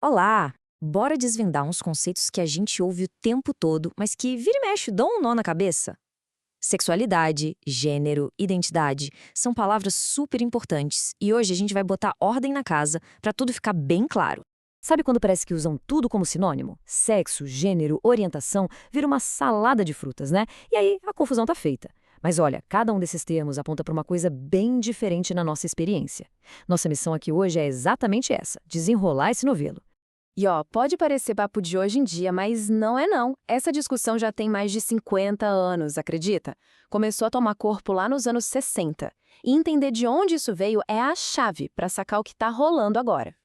Olá! Bora desvendar uns conceitos que a gente ouve o tempo todo, mas que vira e mexe dão um nó na cabeça? Sexualidade, gênero, identidade são palavras super importantes e hoje a gente vai botar ordem na casa para tudo ficar bem claro. Sabe quando parece que usam tudo como sinônimo? Sexo, gênero, orientação, vira uma salada de frutas, né? E aí a confusão tá feita. Mas olha, cada um desses termos aponta para uma coisa bem diferente na nossa experiência. Nossa missão aqui hoje é exatamente essa: desenrolar esse novelo. E ó, pode parecer papo de hoje em dia, mas não é não. Essa discussão já tem mais de 50 anos, acredita? Começou a tomar corpo lá nos anos 60. E entender de onde isso veio é a chave para sacar o que tá rolando agora.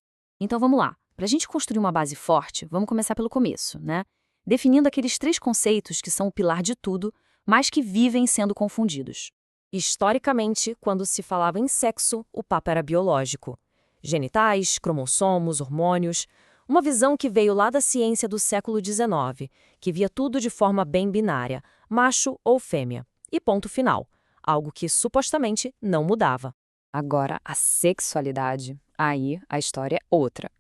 Então vamos lá. Para a gente construir uma base forte, vamos começar pelo começo, né? Definindo aqueles três conceitos que são o pilar de tudo, mas que vivem sendo confundidos. Historicamente, quando se falava em sexo, o papo era biológico. Genitais, cromossomos, hormônios. Uma visão que veio lá da ciência do século XIX, que via tudo de forma bem binária, macho ou fêmea. E ponto final. Algo que supostamente não mudava. Agora, a sexualidade, aí a história é outra.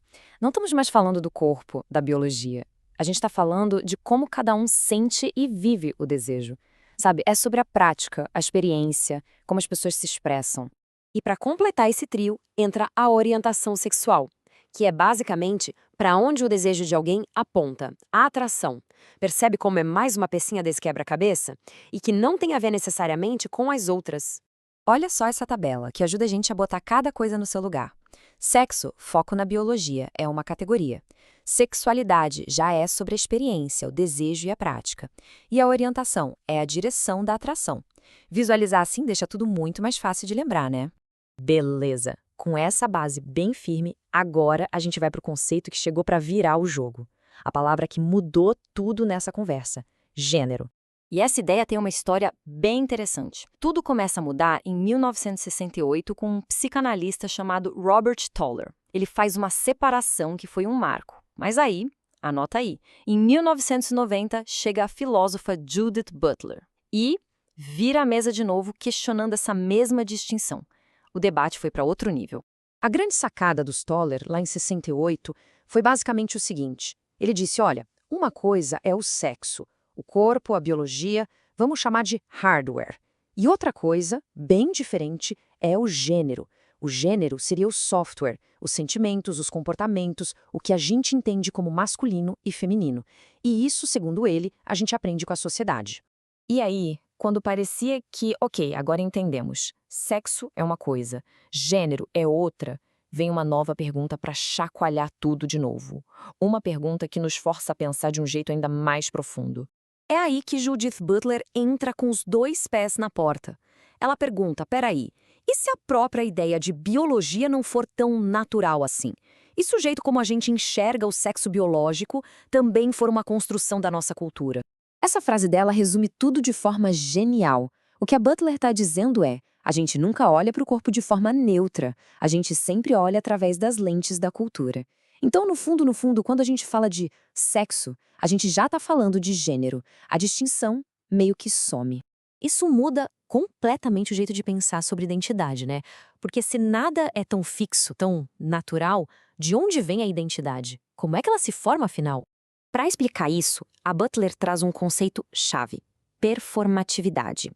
Não estamos mais falando do corpo, da biologia. A gente está falando de como cada um sente e vive o desejo. Sabe, é sobre a prática, a experiência, como as pessoas se expressam. E para completar esse trio, entra a orientação sexual, que é basicamente para onde o desejo de alguém aponta, a atração. Percebe como é mais uma pecinha desse quebra-cabeça? E que não tem a ver necessariamente com as outras. Olha só essa tabela, que ajuda a gente a botar cada coisa no seu lugar. Sexo, foco na biologia, é uma categoria. Sexualidade já é sobre a experiência, o desejo e a prática. E a orientação é a direção da atração. Visualizar assim deixa tudo muito mais fácil de lembrar, né? Beleza! Com essa base bem firme, agora a gente vai para o conceito que chegou para virar o jogo. A palavra que mudou tudo nessa conversa: gênero. E essa ideia tem uma história bem interessante. Tudo começa a mudar em 1968 com um psicanalista chamado Robert Toller. Ele faz uma separação que foi um marco. Mas aí, anota aí, em 1990 chega a filósofa Judith Butler e vira a mesa de novo questionando essa mesma distinção. O debate foi para outro nível. A grande sacada do Toller, lá em 68, foi basicamente o seguinte. Ele disse, olha, uma coisa é o sexo, o corpo, a biologia, vamos chamar de hardware. E outra coisa, bem diferente, é o gênero. O gênero seria o software, os sentimentos, os comportamentos, o que a gente entende como masculino e feminino. E isso, segundo ele, a gente aprende com a sociedade. E aí, quando parecia que, ok, agora entendemos, sexo é uma coisa, gênero é outra, vem uma nova pergunta para chacoalhar tudo de novo. Uma pergunta que nos força a pensar de um jeito ainda mais profundo. É aí que Judith Butler entra com os dois pés na porta. Ela pergunta, peraí, e se a própria ideia de biologia não for tão natural assim? E se o jeito como a gente enxerga o sexo biológico também for uma construção da nossa cultura? Essa frase dela resume tudo de forma genial. O que a Butler está dizendo é: a gente nunca olha para o corpo de forma neutra, a gente sempre olha através das lentes da cultura. Então, no fundo, quando a gente fala de sexo, a gente já está falando de gênero. A distinção meio que some. Isso muda completamente o jeito de pensar sobre identidade, né? Porque se nada é tão fixo, tão natural, de onde vem a identidade? Como é que ela se forma, afinal? Para explicar isso, a Butler traz um conceito-chave: performatividade.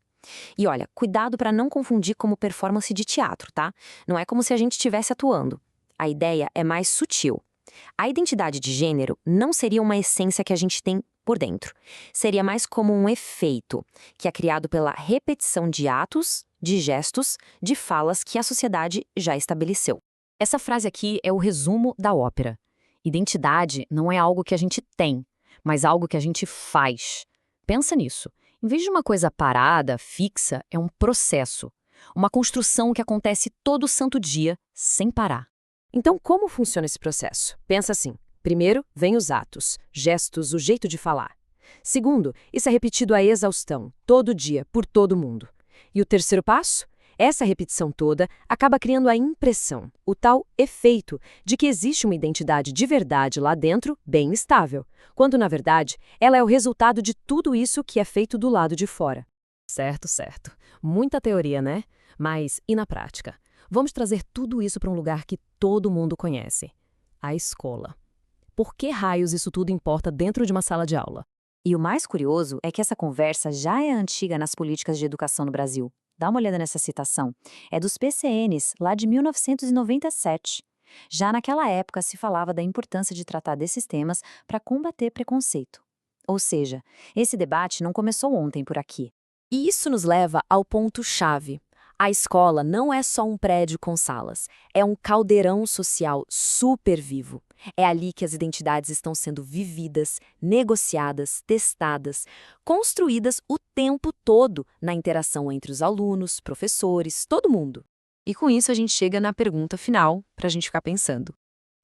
E olha, cuidado para não confundir como performance de teatro, tá? Não é como se a gente estivesse atuando. A ideia é mais sutil. A identidade de gênero não seria uma essência que a gente tem por dentro. Seria mais como um efeito, que é criado pela repetição de atos, de gestos, de falas que a sociedade já estabeleceu. Essa frase aqui é o resumo da ópera. Identidade não é algo que a gente tem, mas algo que a gente faz. Pensa nisso. Em vez de uma coisa parada, fixa, é um processo. Uma construção que acontece todo santo dia, sem parar. Então, como funciona esse processo? Pensa assim. Primeiro, vem os atos, gestos, o jeito de falar. Segundo, isso é repetido à exaustão, todo dia, por todo mundo. E o terceiro passo? Essa repetição toda acaba criando a impressão, o tal efeito, de que existe uma identidade de verdade lá dentro, bem estável, quando, na verdade, ela é o resultado de tudo isso que é feito do lado de fora. Certo, certo. Muita teoria, né? Mas e na prática? Vamos trazer tudo isso para um lugar que todo mundo conhece: a escola. por que raios isso tudo importa dentro de uma sala de aula. E o mais curioso é que essa conversa já é antiga nas políticas de educação no Brasil. Dá uma olhada nessa citação. É dos PCNs, lá de 1997. Já naquela época se falava da importância de tratar desses temas para combater preconceito. Ou seja, esse debate não começou ontem por aqui. E isso nos leva ao ponto-chave. A escola não é só um prédio com salas, é um caldeirão social super vivo. É ali que as identidades estão sendo vividas, negociadas, testadas, construídas o tempo todo na interação entre os alunos, professores, todo mundo. E com isso a gente chega na pergunta final, para a gente ficar pensando.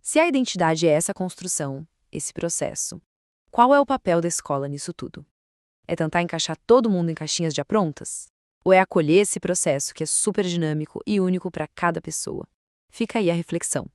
Se a identidade é essa construção, esse processo, qual é o papel da escola nisso tudo? É tentar encaixar todo mundo em caixinhas já prontas? Ou é acolher esse processo que é super dinâmico e único para cada pessoa? Fica aí a reflexão.